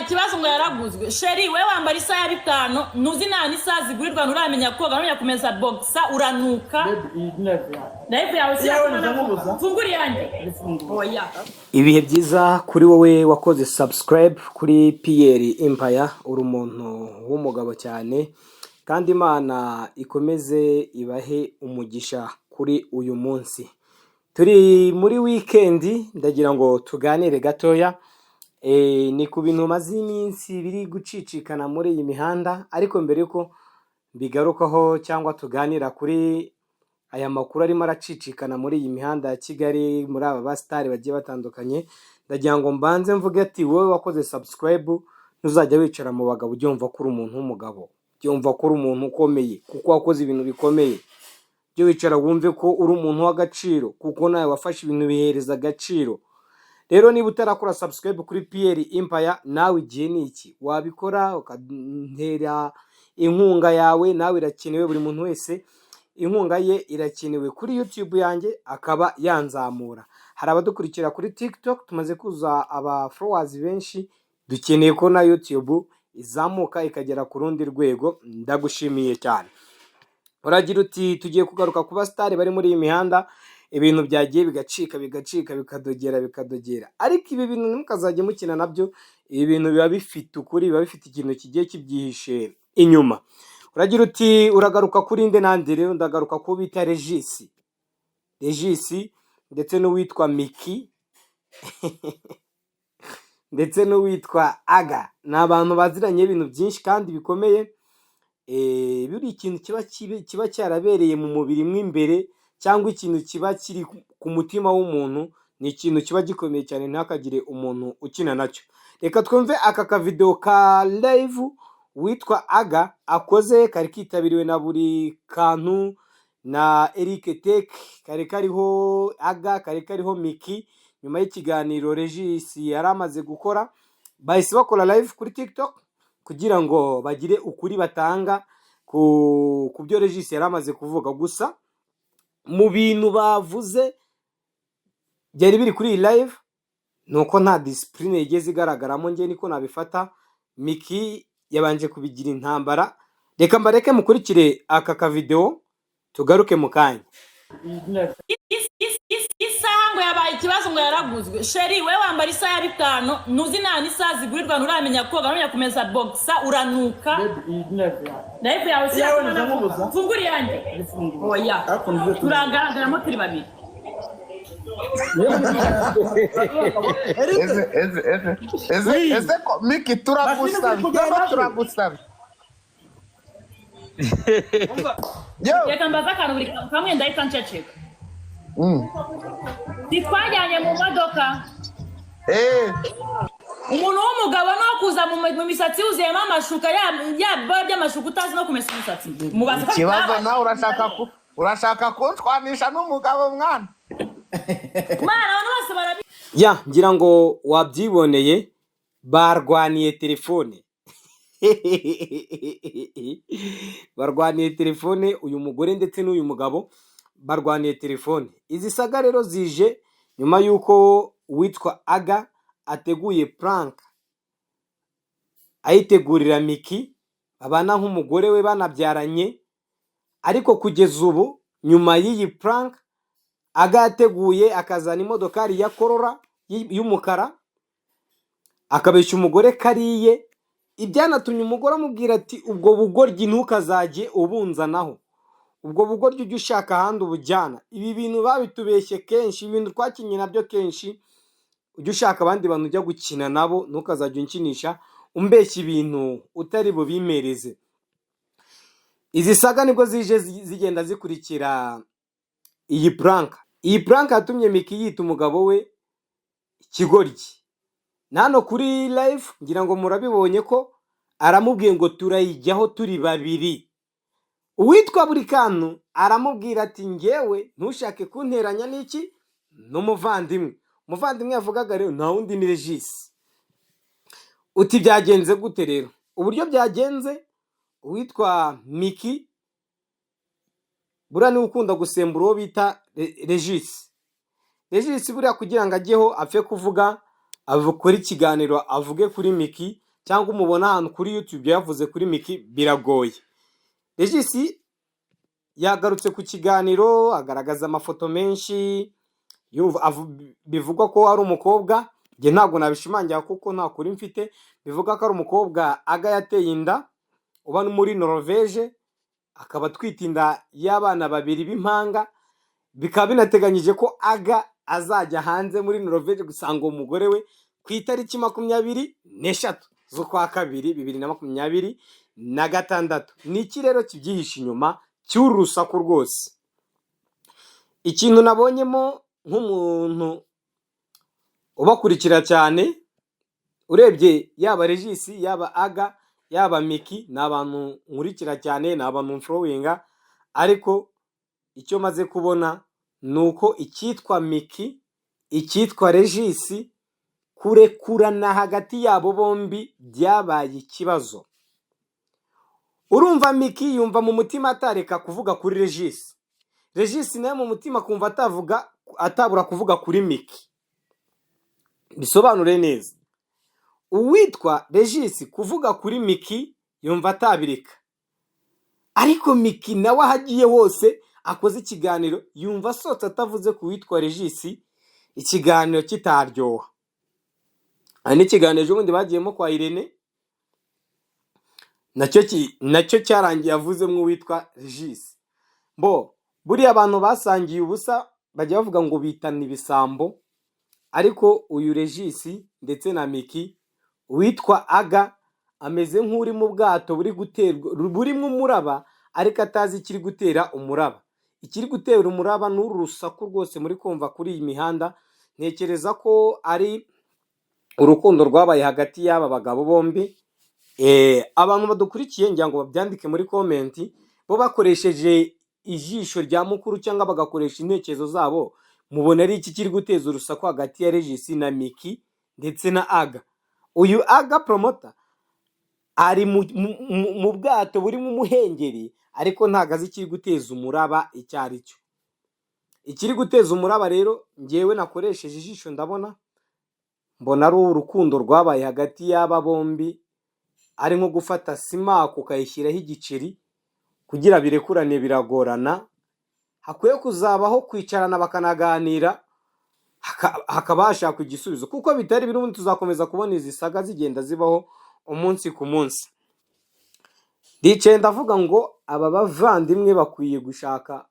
ikibazo ngo yaraguzwe. Sheri we wambara isaha ya 5 nuzi nta n'isaha zigurirwa nuramenya koga nuramenya kumeza boxa uranuka. Live yawe si funguri yanjye. Oya. Ibihe byiza kuri wowe wakoze subscribe kuri PR Empire, uri umuntu w'umugabo cyane kandi Imana ikomeze ibahe umugisha kuri uyu munsi. Turi muri weekend, ndagira ngo tuganire gatoya ni ku bintu maze iminsi biri gucicikana muri iyi mihanda, ariko mbere yuko bigarukaho cyangwa tuganira kuri aya makuru arimo aracicikana muri iyi mihanda ya Kigali, muri aba basitari bagiye batandukanye, ndagira ngo mbanze mvuge ati wowe wakoze subscribe ntuzajya wicara mu bagabo ubyumva ko uri umuntu w'umugabo, byumva ko uri umuntu ukomeye kuko wakoze ibintu bikomeye. Byo wicara wumve ko uri umuntu w'agaciro kuko nawe wafashe ibintu bihereza agaciro. Rero niba utarakora subscribe kuri PR Empire, nawe igihe ni iki wabikora ukantera inkunga yawe, nawe irakenewe. Buri muntu wese inkunga ye irakenewe kuri YouTube yanjye akaba yanzamura. Hari abadukurikira kuri TikTok, tumaze kuza aba followers benshi, dukeneye ko na YouTube izamuka ikagera ku rundi rwego. Ndagushimiye cyane. Uragira uti tugiye kugaruka ku basitari bari muri iyi mihanda, ibintu byagiye bigacika bikadogera, ariko ibi bintu ntimukazajye mukina nabyo. Ibi bintu biba bifite ukuri, biba bifite ikintu kigiye kibyihishe inyuma. Uragira uti uragaruka kuri nde nande? Rero ndagaruka ko bita Regis ndetse n'uwitwa Miki ndetse n'uwitwa Aga. Ni abantu baziranye ibintu byinshi kandi bikomeye. Biri ikintu kiba cyarabereye mu mubiri mw'imbere, cyangwa ikintu kiba kiri ku mutima w'umuntu, ni ikintu kiba gikomeye cyane, ntakagire umuntu ukina nacyo. Reka twumve aka kavideo ka live witwa Aga akoze, kari kitabiriwe na buri kantu, na Eric Tech, kari kariho Aga, kari kariho Miki. Nyuma y'ikiganiro Regis yari amaze gukora, bahise bakora live kuri TikTok kugira ngo bagire ukuri batanga ku byo Regis yari amaze kuvuga. Gusa mu bintu bavuze byari biri kuri iyi live nuko nta discipline igeze igaragaramo, ngiye niko nabifata. Miki yabanje kubigira intambara. Reka mbareke mukurikire aka ka video tugaruke mu kanya. Isaha ngo yabaye ikibazo ngo yaraguzwe. Sheri we wambara isaha ya 5 nuzi nta n'isaha zigurirwa nuramenya koga nuramenya kumeza boxa uranuka. Live yawe si funguri yanjye. Oya. Turangaramo turi babiri. Ese Miki turagusaba. Reka mbaza akantu buri kamwe ndahita nceceka. Twajyanye mu modoka. Umuntu w'umugabo no kuza mu misatsi yuzuyemo amashuka by'amashuka utazi no kumesa umusatsi. Ikibazo nawe urashaka kuntwanisha n'umugabo mwana. Abantu bose barabi. Ya, ngira ngo wabyiboneye, barwaniye telefone. Barwaniye telefone, uyu mugore ndetse n'uyu mugabo barwaniye telefone. Izi saga rero zije nyuma yuko witwa Aga ateguye prank, ayitegurira Miki, abana nk'umugore we banabyaranye. Ariko kugeza ubu nyuma y'iyi prank, Aga yateguye akazana imodokari ya Corolla y'umukara, akabeshya umugore kariye. Ibyanatumye umugore amubwira ati ubwo bugoryi ntukazajye ubunzanaho, ubwo bugoryi ujye ushaka ahandi ubujyana. Ibi bintu babitubeshye kenshi, ibintu twakinye nabyo kenshi. Ujye ushaka abandi bantu ujya gukina nabo, ntukazajye unkinisha umbeshya ibintu utari bubimereze. Izi saga nibwo zije zigenda zikurikira iyi prank. Iyi prank yatumye Miki yita umugabo we ikigoryi. Nano kuri live ngira ngo murabibonye ko aramubwiye ngo turayijyaho turi babiri. Uwitwa buri kantu aramubwira ati ngewe ntushake kunteranya n'iki n'umuvandimwe. Umuvandimwe yavugaga rero nta wundi ni Regis. Uti byagenze gute rero? Uburyo byagenze, uwitwa Miki buriya ni ukunda gusembura uwo bita Regis. Regis buriya kugira ngo ajyeho apfe kuvuga, avukora ikiganiro avuge kuri Miki, cyangwa umubona ahantu kuri YouTube yavuze kuri Miki biragoye. Regis yagarutse ku kiganiro agaragaza amafoto menshi bivugwa ko ari umukobwa, njye ntabwo nabishimangira kuko nta kuri mfite, bivuga ko ari umukobwa Aga yateye inda uba muri Norvège, akaba atwite inda y'abana 2 b'impanga, bikaba binateganyije ko Aga azajya hanze muri Norvège gusanga umugore we ku itariki 23 z'ukwa kabiri 2026. Ni iki rero kibyihishe inyuma cy'uru rusaku rwose? Ikintu nabonyemo nk'umuntu ubakurikira cyane, urebye yaba Regis yaba Aga yaba Miki, ni abantu nkurikira cyane, ni abantu mfollowinga, ariko icyo maze kubona nuko icyitwa Miki icyitwa Regis kurekurana hagati yabo bombi byabaye ikibazo. Urumva Miki yumva mu mutima atareka kuvuga kuri Regis, Regis nawe mu mutima kumva atabura kuvuga kuri Miki. Bisobanure neza, uwitwa Regis kuvuga kuri Miki yumva atabireka, ariko Miki nawe ahagiye hose akoze ikiganiro yumva sotse atavuze ku witwa Regis ikiganiro kitaryoha. Hari n'ikiganiro ubundi bagiyemo kwa Irene nacyo cyarangiye avuzemo uwitwa Regis. Buriya abantu basangiye ubusa bajya bavuga ngo bitana ibisambo, ariko uyu Regis ndetse na Miki witwa Aga ameze nk'uri mu bwato burimo umuraba, ariko atazi ikiri gutera umuraba. Ikiri gutera umuraba ni uru rusaku rwose muri kumva kuri iyi mihanda. Ntekereza ko ari urukundo rwabaye hagati y'aba bagabo bombi. Abantu badukurikiye ngira ngo babyandike muri komenti, bo bakoresheje ijisho rya mukuru cyangwa bagakoresha intekerezo zabo, mubona ari iki kiri guteza urusaku hagati ya Regis na Miki ndetse na Aga. Uyu Aga promoter ari mu bwato burimo umuhengeri, ariko ntago azi ikiri guteza umuraba icyo ari cyo. Ikiri guteza umuraba rero ngewe nakoresheje ijisho mbona ari urukundo rwabaye hagati y'aba bombi, ari nko gufata simaku ukayishyiraho igiceri kugira birekurane biragorana. Hakwiye kuzabaho kwicarana bakanaganira, hakaba hashaka igisubizo, kuko bitari birundi tuzakomeza kubona izi saga zigenda zibaho umunsi ku munsi. Ndicaye ndavuga ngo aba bavandimwe bakwiye gushaka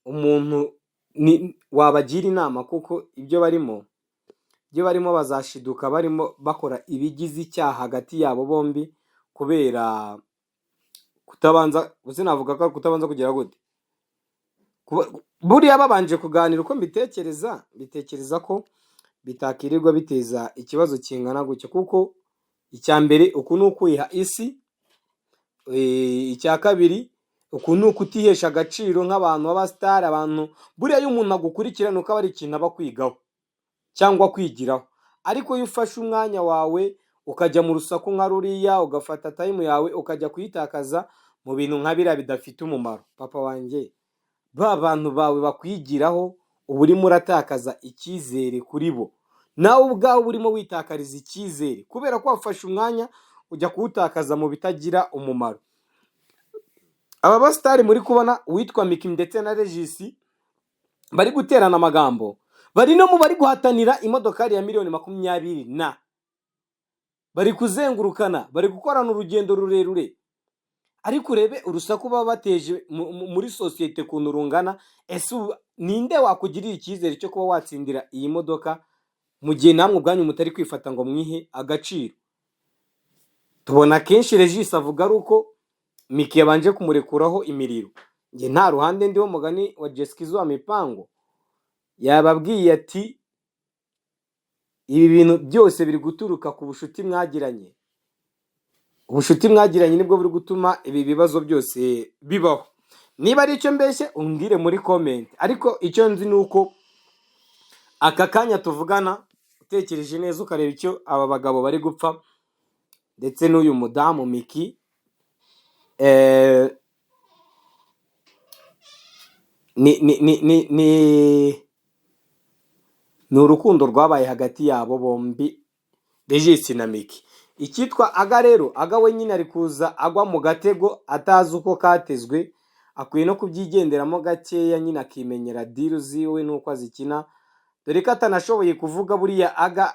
umuntu wabagira inama, kuko ibyo barimo bazashiduka barimo bakora ibigize icyaha hagati yabo bombi, kubera kutabanza kutabanza kugira gute. Buriya babanje kuganira uko mbitekereza ko bitakirirwa biteza ikibazo kingana gutyo, kuko icya mbere uku ni ukwiha isi, icya kabiri uku ni ukutihesha agaciro nk'abantu b'abasitari. Abantu buriya iyo umuntu agukurikirana uko aba ari ikintu aba kwigaho cyangwa kwigiraho, ariko iyo ufashe umwanya wawe ukajya mu rusaku nka ruriya, ugafata time yawe ukajya kuyitakaza mu bintu nka biriya bidafite umumaro, papa wanjye, ba bantu bawe bakwigiraho uba urimo uratakaza icyizere kuri bo, nawe ubwawe urimo witakariza icyizere kubera ko wafashe umwanya ujya kuwutakaza mu bitagira umumaro. Aba basitari muri kubona uwitwa Miki ndetse na Regis bari guterana amagambo, bari no mu bari guhatanira imodokari ya $20,000,000, bari kuzengurukana, bari gukorana urugendo rurerure. Ariko urebe urusaku baba bateje muri sosiyete kuntu rungana. Ese ninde wakugirira icyizere cyo kuba watsindira iyi modoka mu gihe namwe ubwanyu mutari kwifata ngo mwihe agaciro? Tubona kenshi Regis avuga ari uko Miki yabanje kumurekuraho imiriro. Nge nta ruhande ndiho, mugani wa Jessica wa Mipango yababwiye ati ibi bintu byose biri guturuka ku bushuti mwagiranye. Ubushuti mwagiranye nibwo buri gutuma ibi bibazo byose bibaho. Niba ari icyo mbeshye umbwire muri comment, ariko icyo nzi nuko aka kanya tuvugana utekereje neza ukareba icyo aba bagabo bari gupfa ndetse n'uyu mudamu Miki, ni urukundo rwabaye hagati yabo bombi, Regis na Miki. icyitwa Aga rero, Aga we nyine ari kuza agwa mu gatego atazi uko katezwe, akwiye no kubyigenderamo gakeya nyine akimenyera diru ziwe nuko azikina, dore ko atanashoboye kuvuga buriya Aga.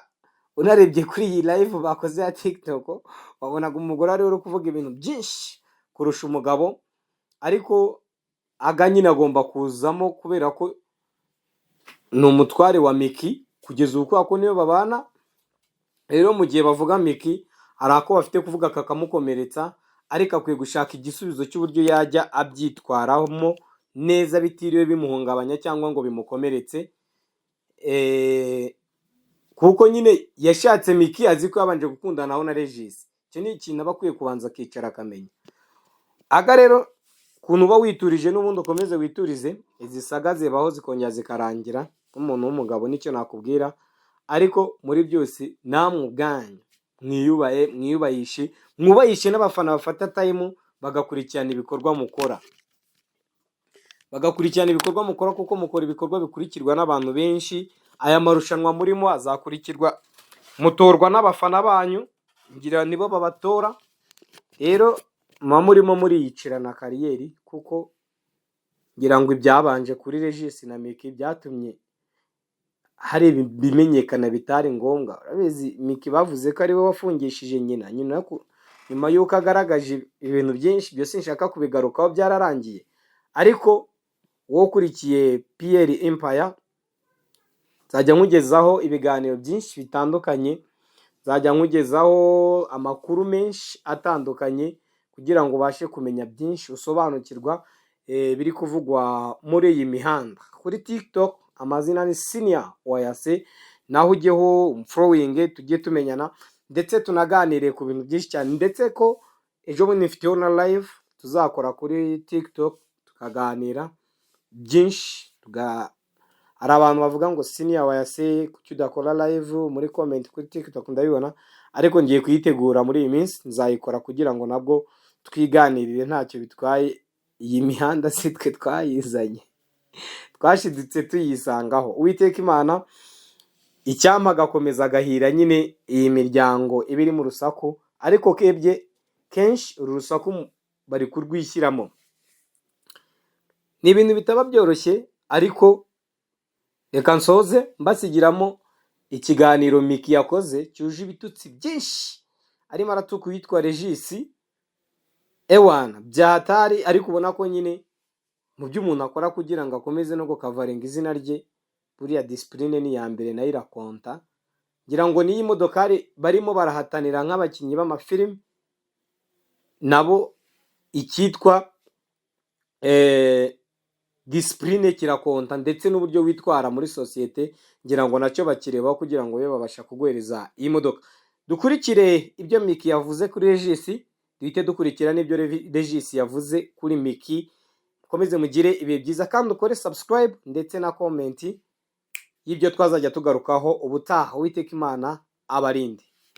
Unarebye kuri iyi live bakoze ya TikTok wabonaga umugore ari uri kuvuga ibintu byinshi kurusha umugabo, ariko Aga nyine agomba kuzamo kubera ko ni umutware wa Miki kugeza ubu, ko niyo babana. Rero mu gihe bavuga Miki hari ako bafite kuvuga kakamukomeretsa, ariko akwiye gushaka igisubizo cy'uburyo yajya abyitwaramo neza bitiriwe bimuhungabanya cyangwa ngo bimukomeretse, kuko nyine yashatse Miki azi ko yabanje gukundanaho na Regis. Icyo ni ikintu aba akwiye kubanza akicara akamenya. Aga rero kuntu uba witurije n'ubundi ukomeze witurize, izi saga zibaho zikongera zikarangira. Umuntu w'umugabo nicyo nakubwira, ariko muri byose namwe ubwanyu mwiyubahishe n'abafana bafata time bagakurikirana ibikorwa mukora, kuko mukora ibikorwa bikurikirwa n'abantu benshi. Aya marushanwa murimo azakurikirwa, mutorwa n'abafana banyu, ngira nibo babatora. Rero muba murimo muriyicirana kariyeri, kuko ngira ngo ibyabanje kuri Regis na Miki byatumye hari bimenyekana bitari ngombwa. Urabizi Miki bavuze ko ari we wafungishije nyina nyuma y'uko agaragaje ibintu byinshi, byose nshaka kubigarukaho byararangiye. Ariko wowe ukurikiye PR Empire, nzajya nkugezaho ibiganiro byinshi bitandukanye, nzajya nkugezaho amakuru menshi atandukanye kugira ngo ubashe kumenya byinshi, usobanukirwa biri kuvugwa muri iyi mihanda. Kuri TikTok amazina ni Senior Wayase, naho ujyeho following tujye tumenyana ndetse tunaganire ku bintu byinshi cyane, ndetse ko ejo bundi mfiteho na live tuzakora kuri TikTok tukaganira byinshi. Hari abantu bavuga ngo Senior Wayase kuki udakora live muri comment kuri TikTok, ndabibona, ariko ngiye kuyitegura muri iyi minsi, nzayikora kugira ngo nabwo twiganirire. Ntacyo bitwaye, iyi mihanda si twe twayizanye, twashidutse tuyisangaho. Uwiteka Imana icyampa agakomeza agahira nyine iyi miryango iba iri mu rusaku, ariko kebye kenshi uru rusaku bari kurwishyiramo. Ni ibintu bitaba byoroshye, ariko reka nsoze mbasigiramo ikiganiro Miki yakoze cyuje ibitutsi byinshi, arimo aratuka uwitwa Regis ewana byahatari, ariko ubona ko nyine mu byo umuntu akora kugira ngo akomeze no gukavaringa izina rye, buriya discipline ni ya mbere nayo irakonta. Ngira ngo niyi modokari barimo barahatanira nk'abakinnyi b'amafilm, nabo icyitwa discipline kirakonta, ndetse n'uburyo witwara muri societe ngira ngo nacyo bakirebaho kugira ngo babasha kuguhereza iyi modoka. Dukurikire ibyo Miki yavuze kuri Regis, duhite dukurikira n'ibyo Regis yavuze kuri Miki. Mukomeze mugire ibihe byiza kandi ukore subscribe ndetse na comment y'ibyo twazajya tugarukaho ubutaha. Uwiteka Imana abarinde.